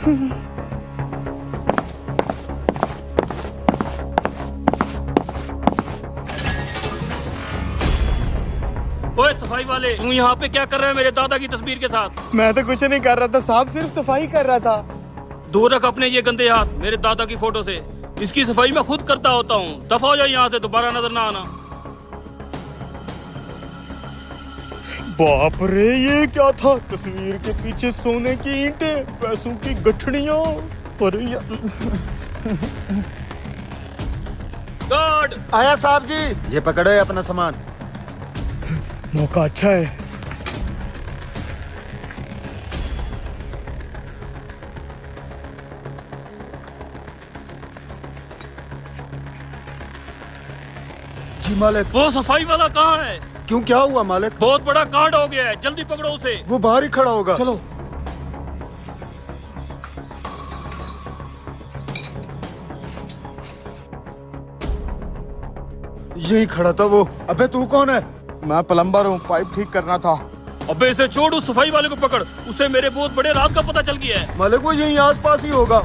ओए सफाई वाले, तू यहाँ पे क्या कर रहे है मेरे दादा की तस्वीर के साथ? मैं तो कुछ नहीं कर रहा था साहब, सिर्फ सफाई कर रहा था। दूर रख अपने ये गंदे हाथ मेरे दादा की फोटो से। इसकी सफाई मैं खुद करता होता हूँ। दफा हो जाओ यहाँ से, दोबारा नजर ना आना। बाप रे, ये क्या था? तस्वीर के पीछे सोने की ईंटें, पैसों की गठड़ियाँ। अरे गार्ड आया साहब जी, ये पकड़ो अपना सामान। मौका अच्छा है। जी मालिक। वो सफाई वाला कहाँ है? क्यों, क्या हुआ मालिक? बहुत बड़ा कांड हो गया है, जल्दी पकड़ो उसे। वो बाहर ही खड़ा होगा। चलो। यही खड़ा था वो। अबे तू कौन है? मैं प्लम्बर हूँ, पाइप ठीक करना था। अबे इसे छोड़, उस सफाई वाले को पकड़। उसे मेरे बहुत बड़े राज का पता चल गया है। मालिक वो यहीं आसपास ही होगा।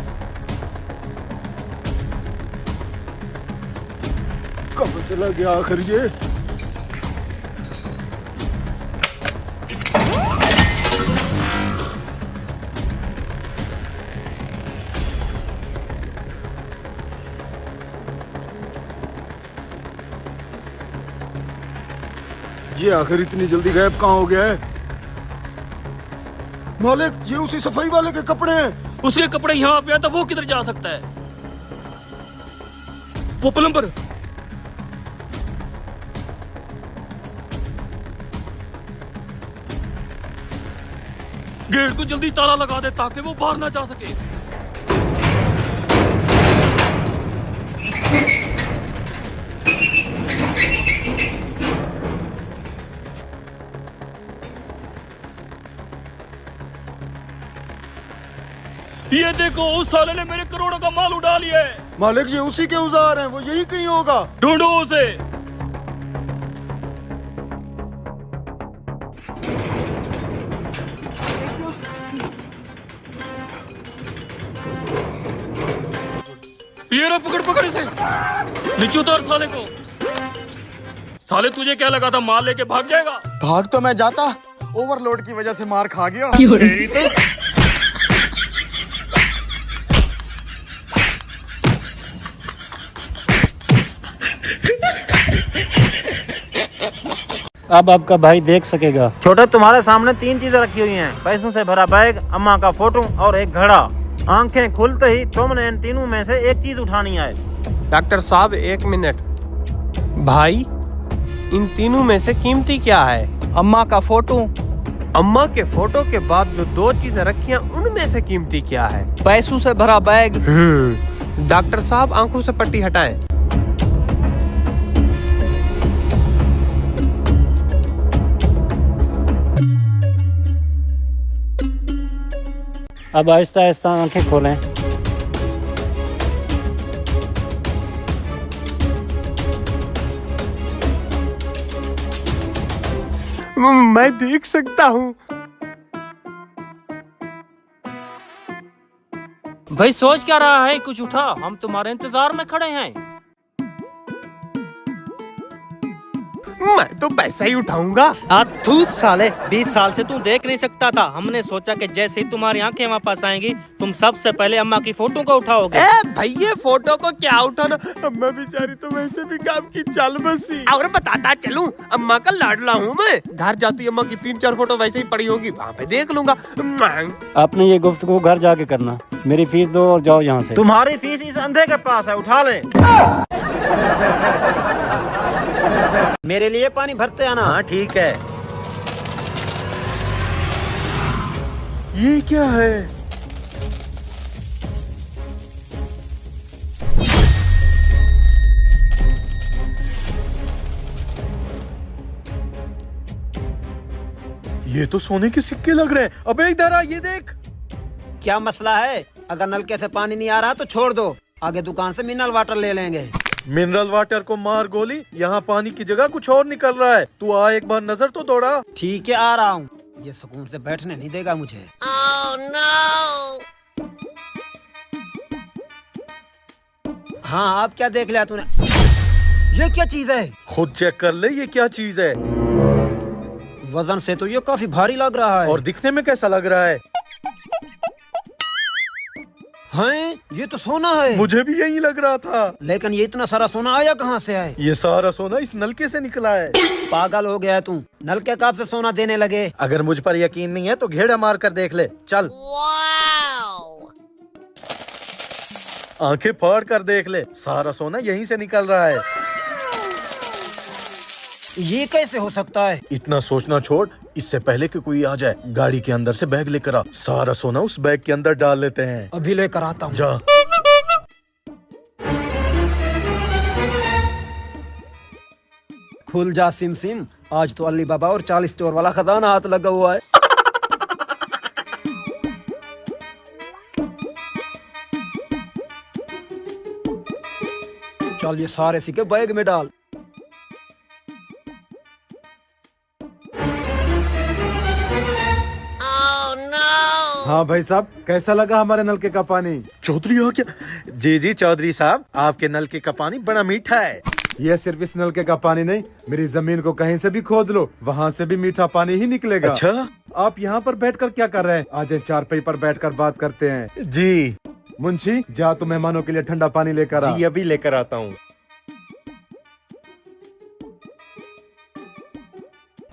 कब चला गया आखिर ये? ये आखिर इतनी जल्दी गायब कहाँ हो गया है? मालिक ये उसी सफाई वाले के कपड़े हैं। उसके कपड़े यहाँ पे तो वो किधर जा सकता है? वो प्लम्बर। गेट को जल्दी ताला लगा दे ताकि वो बाहर ना जा सके। ये देखो, उस साले ने मेरे करोड़ों का माल उड़ा लिया है। मालिक ये उसी के औजार हैं, वो यही कहीं होगा। ढूंढो उसे। ये रहा, पकड़ पकड़ इसे। नीचे उतार साले को। साले तुझे क्या लगा था माल लेके भाग जाएगा? भाग तो मैं जाता, ओवरलोड की वजह से मार खा गया। तेरी तो। अब आपका भाई देख सकेगा। छोटे तुम्हारे सामने 3 चीजें रखी हुई हैं। पैसों से भरा बैग, अम्मा का फोटो और एक घड़ा। आंखें खुलते ही तुमने इन तीनों में से एक चीज उठानी है। डॉक्टर साहब 1 मिनट। भाई इन तीनों में से कीमती क्या है? अम्मा का फोटो। अम्मा के फोटो के बाद जो 2 चीजें रखी हैं उनमें से कीमती क्या है? पैसों से भरा बैग। डॉक्टर साहब आंखों से पट्टी हटाएं। अब आहिस्ता आहिस्ता आंखें खोलें। मैं देख सकता हूँ। भाई सोच क्या रहा है? कुछ उठा, हम तुम्हारे इंतजार में खड़े हैं। मैं तो पैसा ही उठाऊंगा। तू साले 20 साल से तू देख नहीं सकता था। हमने सोचा कि जैसे ही तुम्हारी आंखें वापस आएंगी तुम सबसे पहले अम्मा की फोटो को उठाओगे। भैया फोटो को क्या उठाना, अम्मा बेचारी तो वैसे भी काम की चाल बसी। और बताता चलूं, अम्मा का लाडला हूँ मैं। घर जाती अम्मा की 3-4 फोटो वैसे ही पड़ी होगी, वहाँ पे देख लूंगा। आपने ये गुफ्तगू घर जाके करना। मेरी फीस दो और जाओ यहाँ से। तुम्हारी फीस इस अंधे के पास है, उठा ले। मेरे लिए पानी भरते आना। हाँ ठीक है। ये क्या है? ये तो सोने के सिक्के लग रहे हैं। अबे इधर आ, ये देख। क्या मसला है? अगर नलके से पानी नहीं आ रहा तो छोड़ दो, आगे दुकान से मिनरल वाटर ले लेंगे। मिनरल वाटर को मार गोली, यहाँ पानी की जगह कुछ और निकल रहा है। तू आ, एक बार नजर तो दौड़ा। ठीक है आ रहा हूँ। ये सुकून से बैठने नहीं देगा मुझे। हाँ, अब क्या देख लिया तूने? ये क्या चीज है? खुद चेक कर ले ये क्या चीज है। वजन से तो ये काफी भारी लग रहा है। और दिखने में कैसा लग रहा है? हैं? ये तो सोना है। मुझे भी यही लग रहा था। लेकिन ये इतना सारा सोना आया कहाँ से है? ये सारा सोना इस नलके से निकला है। पागल हो गया है तू। नल के कब से सोना देने लगे? अगर मुझ पर यकीन नहीं है तो घेड़ा मार कर देख ले, चल। आंखें फाड़ कर देख ले, सारा सोना यहीं से निकल रहा है। ये कैसे हो सकता है? इतना सोचना छोड़, इससे पहले कि कोई आ जाए गाड़ी के अंदर से बैग लेकर आ, सारा सोना उस बैग के अंदर डाल लेते हैं। अभी लेकर आता हूँ। जा। खुल जा सिम सिम, आज तो अली बाबा और 40 चोर वाला खजाना हाथ लगा हुआ है। चल ये सारे सिक्के बैग में डाल। हाँ भाई साहब, कैसा लगा हमारे नलके का पानी? चौधरी आ क्या? जी जी चौधरी साहब, आपके नलके का पानी बड़ा मीठा है। ये सिर्फ इस नलके का पानी नहीं, मेरी जमीन को कहीं से भी खोद लो, वहाँ से भी मीठा पानी ही निकलेगा। अच्छा, आप यहाँ पर बैठकर क्या कर रहे हैं? आज चारपाई पर बैठकर बात करते हैं। जी मुंशी, जा तू मेहमानों के लिए ठंडा पानी लेकर आ। जी अभी लेकर आता हूँ।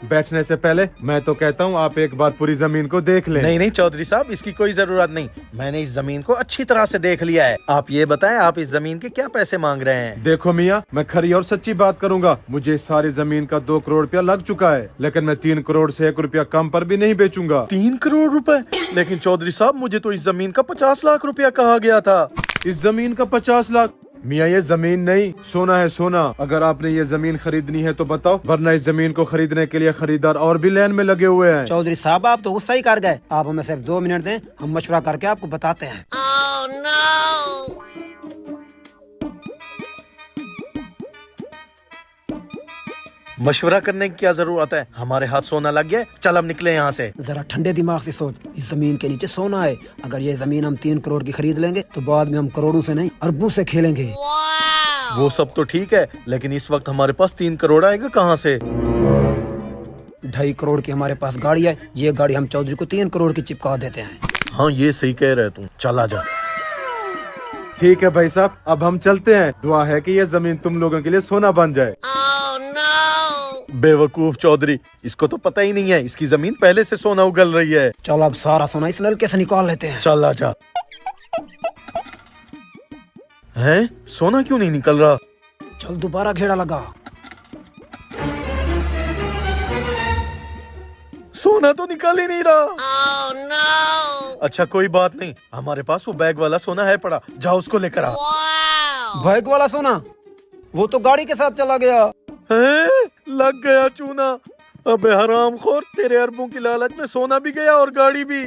बैठने से पहले मैं तो कहता हूँ आप एक बार पूरी जमीन को देख लें। नहीं नहीं चौधरी साहब, इसकी कोई जरूरत नहीं, मैंने इस जमीन को अच्छी तरह से देख लिया है। आप ये बताएं, आप इस जमीन के क्या पैसे मांग रहे हैं? देखो मियाँ, मैं खरी और सच्ची बात करूंगा, मुझे इस सारी जमीन का 2 करोड़ रुपया लग चुका है, लेकिन मैं 3 करोड़ से 1 रुपया कम पर भी नहीं बेचूंगा। 3 करोड़ रुपए? लेकिन चौधरी साहब, मुझे तो इस जमीन का 50 लाख रुपया कहा गया था। इस जमीन का 50 लाख? मियाँ ये जमीन नहीं, सोना है सोना। अगर आपने ये जमीन खरीदनी है तो बताओ, वरना इस जमीन को खरीदने के लिए खरीदार और भी लाइन में लगे हुए हैं। चौधरी साहब, आप तो गुस्सा ही कर गए। आप हमें सिर्फ 2 मिनट दें, हम मशवरा करके आपको बताते हैं। मशवरा करने की क्या जरूरत है, हमारे हाथ सोना लग गया। चल अब निकले यहाँ से। जरा ठंडे दिमाग से सोच, इस जमीन के नीचे सोना है। अगर ये जमीन हम 3 करोड़ की खरीद लेंगे तो बाद में हम करोड़ों से नहीं अरबों से खेलेंगे। वो सब तो ठीक है, लेकिन इस वक्त हमारे पास 3 करोड़ आएगा कहाँ से? 2.5 करोड़ की हमारे पास गाड़ी है, ये गाड़ी हम चौधरी को 3 करोड़ की चिपका देते हैं। हाँ ये सही कह रहे तुम, चला जा। ठीक है भाई साहब, अब हम चलते हैं। दुआ है कि ये जमीन तुम लोगों के लिए सोना बन जाए। बेवकूफ चौधरी, इसको तो पता ही नहीं है इसकी जमीन पहले से सोना उगल रही है। चल अब सारा सोना इस नलके से निकाल लेते हैं। चल आजा। हैं? सोना क्यों नहीं निकल रहा? चल दोबारा घेरा लगा। सोना तो निकल ही नहीं रहा। अच्छा कोई बात नहीं, हमारे पास वो बैग वाला सोना है पड़ा, जाओ उसको लेकर आ। बैग वाला सोना? वो तो गाड़ी के साथ चला गया। हैं? लग गया चूना। अबे हरामखोर, तेरे अरबों की लालच में सोना भी गया और गाड़ी भी।